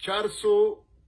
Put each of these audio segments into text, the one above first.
400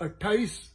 28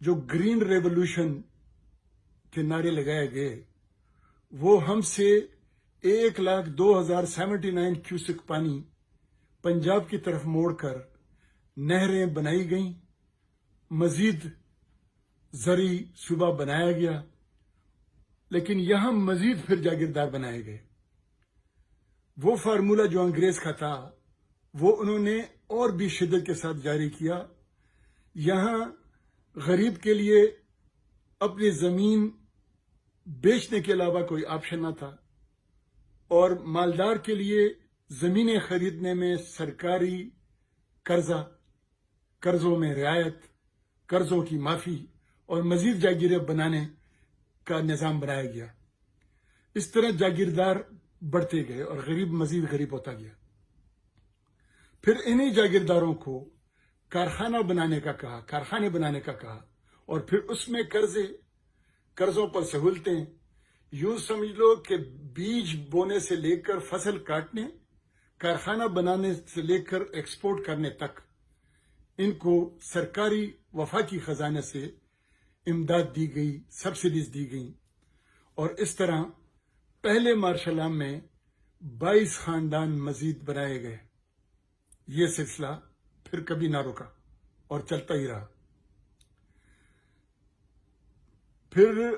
جو green revolution کے نعرے لگائے گئے وہ ہم سے 1,02,079 کیوسک پانی پنجاب کی طرف موڑ کر نہریں بنائی گئیں، مزید زرعی صوبہ بنایا گیا، لیکن یہاں مزید پھر جاگیردار بنائے گئے۔ وہ فارمولہ جو انگریز کا تھا وہ انہوں نے اور بھی شدت کے ساتھ جاری کیا۔ یہاں غریب کے لیے اپنی زمین بیچنے کے علاوہ کوئی آپشن نہ تھا، اور مالدار کے لیے زمینیں خریدنے میں سرکاری قرضوں میں رعایت، قرضوں کی معافی اور مزید جاگیریں بنانے کا نظام بنایا گیا۔ اس طرح جاگیردار بڑھتے گئے اور غریب مزید غریب ہوتا گیا۔ پھر انہی جاگیرداروں کو کارخانے بنانے کا کہا، اور پھر اس میں قرضوں پر سہولتیں۔ یوں سمجھ لو کہ بیج بونے سے لے کر فصل کاٹنے، کارخانہ بنانے سے لے کر ایکسپورٹ کرنے تک ان کو سرکاری وفاقی خزانے سے امداد دی گئی، سبسڈیز دی گئیں، اور اس طرح پہلے مارشل میں 22 خاندان مزید بنائے گئے۔ یہ سلسلہ پھر کبھی نہ رکا اور چلتا ہی رہا۔ پھر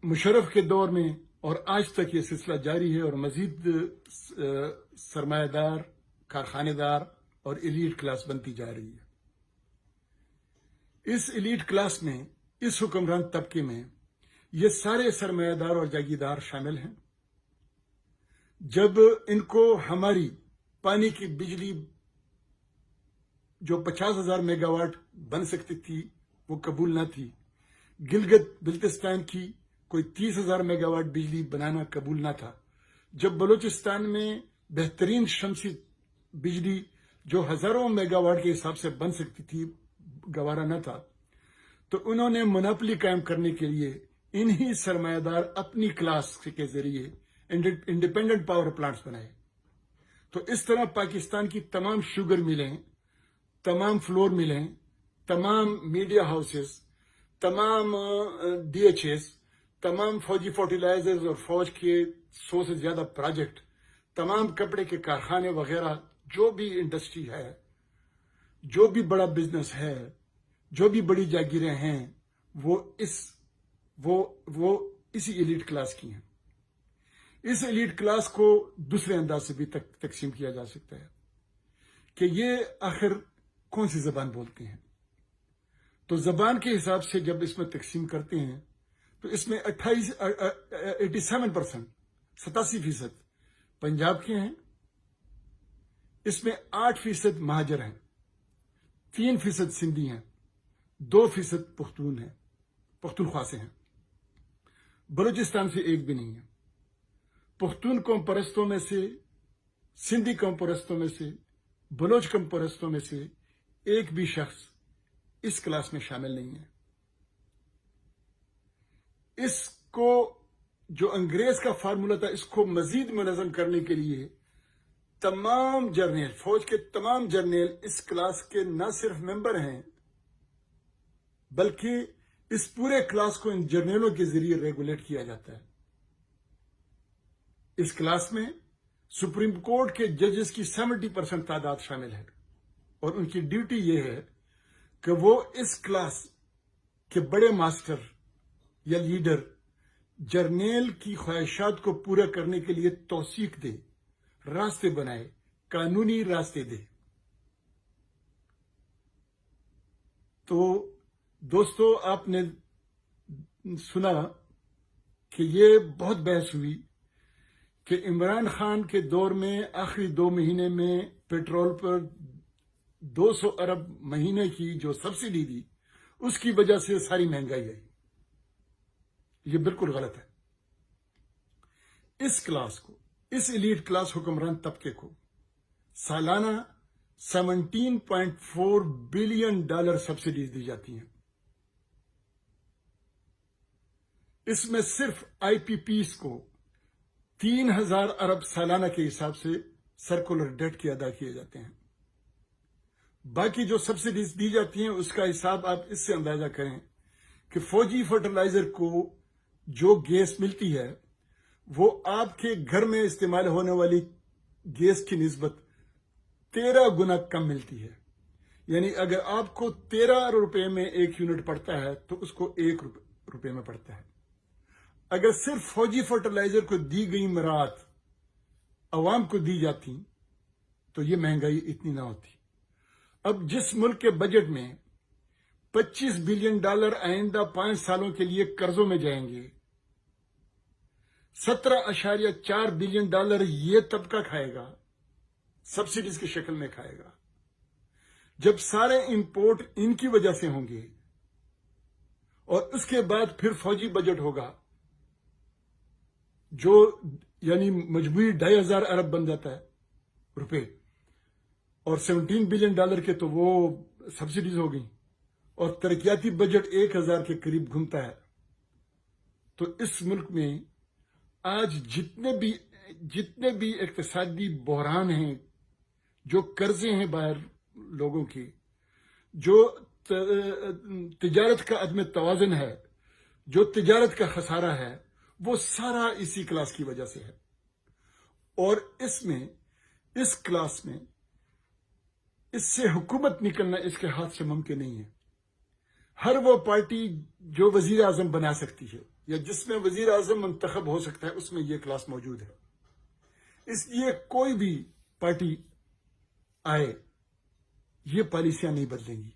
مشرف کے دور میں اور آج تک یہ سلسلہ جاری ہے، اور مزید سرمایہ دار، کارخانے دار اور ایلیٹ کلاس بنتی جا رہی ہے۔ اس ایلیٹ کلاس میں، اس حکمران طبقے میں یہ سارے سرمایہ دار اور جاگیردار شامل ہیں۔ جب ان کو ہماری پانی کی بجلی جو 50,000 میگا واٹ بن سکتی تھی وہ قبول نہ تھی، گلگت بلتستان کی کوئی 30,000 میگا واٹ بجلی بنانا قبول نہ تھا، جب بلوچستان میں بہترین شمسی بجلی جو ہزاروں میگا واٹ کے حساب سے بن سکتی تھی گوارا نہ تھا، تو انہوں نے مونوپلی قائم کرنے کے لیے انہی سرمایہ دار اپنی کلاس کے ذریعے انڈیپینڈنٹ پاور پلانٹس بنائے۔ تو اس طرح پاکستان کی تمام شوگر ملیں، تمام فلور ملیں، تمام میڈیا ہاؤسز، تمام ڈی ایچ ایس، تمام فوجی فرٹیلائزرز اور فوج کے 100 سے زیادہ پروجیکٹ، تمام کپڑے کے کارخانے وغیرہ، جو بھی انڈسٹری ہے، جو بھی بڑا بزنس ہے، جو بھی بڑی جاگیریں ہیں، وہ اسی ایلیٹ کلاس کی ہیں۔ اس ایلیٹ کلاس کو دوسرے انداز سے بھی تقسیم کیا جا سکتا ہے کہ یہ آخر کون سی زبان بولتے ہیں۔ تو زبان کے حساب سے جب اس میں تقسیم کرتے ہیں تو اس میں 87% پنجاب کے ہیں، اس میں 8% مہاجر ہیں، 3% سندھی ہیں، 2% پختون ہیں، پختونخوا سے ہیں، بلوچستان سے ایک بھی نہیں ہے۔ پختون قوم پرستوں میں سے، سندھی قوم پرستوں میں سے، بلوچ قوم پرستوں میں سے ایک بھی شخص اس کلاس میں شامل نہیں ہے۔ اس کو جو انگریز کا فارمولہ تھا، اس کو مزید منظم کرنے کے لیے تمام جرنیل، فوج کے تمام جرنیل اس کلاس کے نہ صرف ممبر ہیں، بلکہ اس پورے کلاس کو ان جرنیلوں کے ذریعے ریگولیٹ کیا جاتا ہے۔ اس کلاس میں سپریم کورٹ کے ججز کی 70% تعداد شامل ہے، اور ان کی ڈیوٹی یہ ہے کہ وہ اس کلاس کے بڑے ماسٹر یا لیڈر جرنیل کی خواہشات کو پورا کرنے کے لیے توثیق دے، راستے بنائے، قانونی راستے دے۔ تو دوستو، آپ نے سنا کہ یہ بہت بحث ہوئی کہ عمران خان کے دور میں آخری 2 مہینے میں پیٹرول پر 200 ارب مہینے کی جو سبسڈی دی، اس کی وجہ سے ساری مہنگائی آئی۔ یہ بالکل غلط ہے۔ اس کلاس کو، اس ایلیٹ کلاس حکمران طبقے کو سالانہ $17.4 بلین سبسڈیز دی جاتی ہیں۔ اس میں صرف آئی پی پیز کو 3,000 ارب سالانہ کے حساب سے سرکولر ڈیٹ کے ادا کیے جاتے ہیں۔ باقی جو سبسڈیز دی جاتی ہیں اس کا حساب آپ اس سے اندازہ کریں کہ فوجی فرٹیلائزر کو جو گیس ملتی ہے وہ آپ کے گھر میں استعمال ہونے والی گیس کی نسبت 13 گنا کم ملتی ہے. یعنی اگر آپ کو 13 روپے میں 1 یونٹ پڑتا ہے تو اس کو 1 روپے میں پڑتا ہے. اگر صرف فوجی فرٹیلائزر کو دی گئی مراعات عوام کو دی جاتی تو یہ مہنگائی اتنی نہ ہوتی. اب جس ملک کے بجٹ میں $25 بلین آئندہ 5 سالوں کے لیے قرضوں میں جائیں گے، $17.4 بلین یہ طبقہ کھائے گا، سبسڈیز کی شکل میں کھائے گا. جب سارے امپورٹ ان کی وجہ سے ہوں گے اور اس کے بعد پھر فوجی بجٹ ہوگا جو یعنی مجموعی 2,500 ارب بن جاتا ہے روپے، اور $17 بلین کے تو وہ سبسڈیز ہو گئیں، اور ترقیاتی بجٹ 1,000 کے قریب گھومتا ہے. تو اس ملک میں آج جتنے بھی اقتصادی بحران ہیں، جو قرضے ہیں باہر لوگوں کی، جو تجارت کا عدم توازن ہے، جو تجارت کا خسارہ ہے، وہ سارا اسی کلاس کی وجہ سے ہے. اور اس کلاس میں اس سے حکومت نکلنا اس کے ہاتھ سے ممکن نہیں ہے. ہر وہ پارٹی جو وزیر اعظم بنا سکتی ہے یا جس میں وزیر اعظم منتخب ہو سکتا ہے، اس میں یہ کلاس موجود ہے. اس لیے کوئی بھی پارٹی آئے، یہ پالیسیاں نہیں بدلیں گی،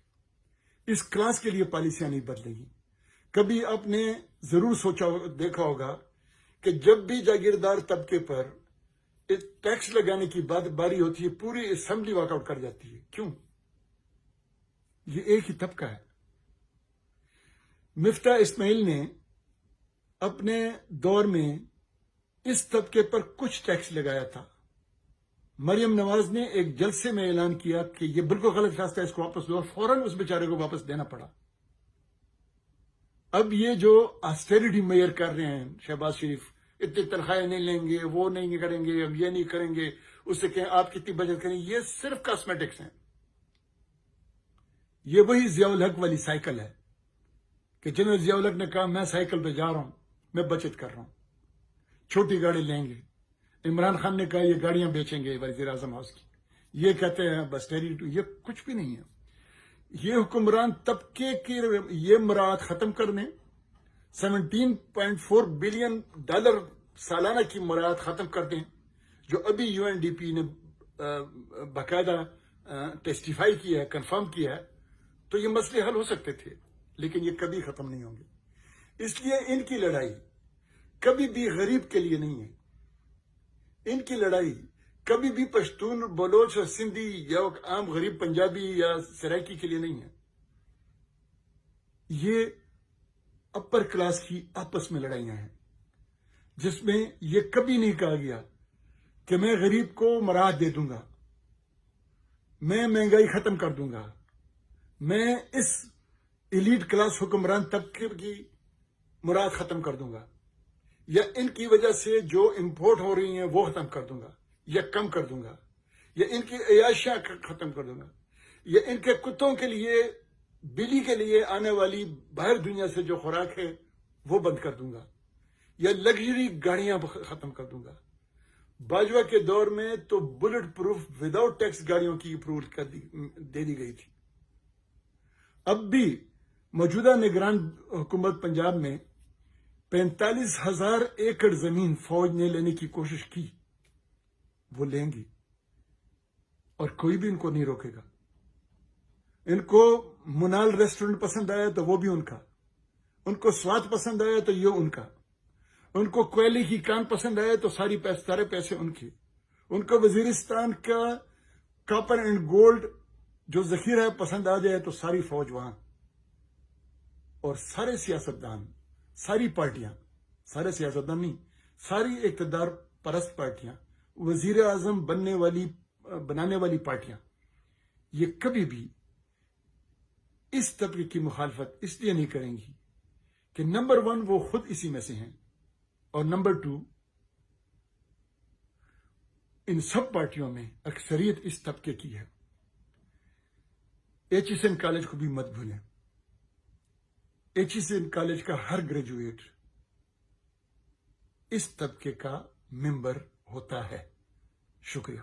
اس کلاس کے لیے پالیسیاں نہیں بدلیں گی. کبھی آپ نے ضرور دیکھا ہوگا کہ جب بھی جاگیردار طبقے پر ٹیکس لگانے کی باری ہوتی ہے، پوری اسمبلی واک آؤٹ کر جاتی ہے. کیوں؟ یہ ایک ہی طبقہ ہے. مفتاح اسماعیل نے اپنے دور میں اس طبقے پر کچھ ٹیکس لگایا تھا. مریم نواز نے ایک جلسے میں اعلان کیا کہ یہ بالکل غلط راستہ ہے، اس کو واپس دو، اور فوراً اس بیچارے کو واپس دینا پڑا. اب یہ جو آسٹیریٹی میئر کر رہے ہیں شہباز شریف، اتنی تنخواہیں نہیں لیں گے، وہ نہیں کریں گے، اب یہ نہیں کریں گے، اس سے کہیں آپ کتنی بچت کریں، یہ صرف کاسمیٹکس ہیں. یہ وہی ضیاء الحق والی سائیکل ہے کہ جنرل ضیاء الحق نے کہا میں سائیکل پہ جا رہا ہوں، میں بچت کر رہا ہوں، چھوٹی گاڑی لیں گے. عمران خان نے کہا یہ گاڑیاں بیچیں گے وزیر اعظم ہاؤس کی. یہ کہتے ہیں بس یہ کچھ بھی نہیں ہے. یہ حکمران طبقے کی یہ مراعات ختم کرنے، $17.4 بلین سالانہ کی مراعات ختم کر دیں، جو ابھی UNDP نے باقاعدہ ٹیسٹیفائی کیا ہے، کنفرم کیا ہے، تو یہ مسئلے حل ہو سکتے تھے، لیکن یہ کبھی ختم نہیں ہوں گے. اس لیے ان کی لڑائی کبھی بھی غریب کے لیے نہیں ہے. ان کی لڑائی کبھی بھی پشتون، بلوچ اور سندھی یا عام غریب پنجابی یا سرائکی کے لیے نہیں ہے. یہ اپر کلاس کی آپس میں لڑائیاں ہیں، جس میں یہ کبھی نہیں کہا گیا کہ میں غریب کو مراعات دے دوں گا، میں مہنگائی ختم کر دوں گا، میں اس ایلیٹ کلاس حکمران طبقے کی مراعات ختم کر دوں گا، یا ان کی وجہ سے جو امپورٹ ہو رہی ہیں وہ ختم کر دوں گا یا کم کر دوں گا، یا ان کی عیاشیاں ختم کر دوں گا، یا ان کے کتوں کے لیے، بلی کے لیے آنے والی باہر دنیا سے جو خوراک ہے وہ بند کر دوں گا، یا لگژری گاڑیاں ختم کر دوں گا. باجوہ کے دور میں تو بلٹ پروف وداؤٹ ٹیکس گاڑیوں کی اپروول دے دی گئی تھی. اب بھی موجودہ نگران حکومت پنجاب میں 45,000 ایکڑ زمین فوج نے لینے کی کوشش کی، وہ لیں گی اور کوئی بھی ان کو نہیں روکے گا. ان کو منال ریسٹورنٹ پسند آیا تو وہ بھی ان کا، ان کو سواد پسند آیا تو یہ ان کا، ان کو کوئلے کی کان پسند آیا تو سارے پیسے ان کے، ان کو وزیرستان کا کاپر اینڈ گولڈ جو ذخیرہ ہے پسند آ جائے تو ساری فوج وہاں. اور سارے سیاستدان، ساری پارٹیاں، سارے سیاستدان نہیں، ساری اقتدار پرست پارٹیاں، وزیر اعظم بنانے والی پارٹیاں، یہ کبھی بھی اس طبقے کی مخالفت اس لیے نہیں کریں گی کہ نمبر 1 وہ خود اسی میں سے ہیں، اور نمبر 2 ان سب پارٹیوں میں اکثریت اس طبقے کی ہے. HSN کالج کو بھی مت بھولیں. HECN کالج کا ہر گریجویٹ اس طبقے کا ممبر ہوتا ہے. شکریہ.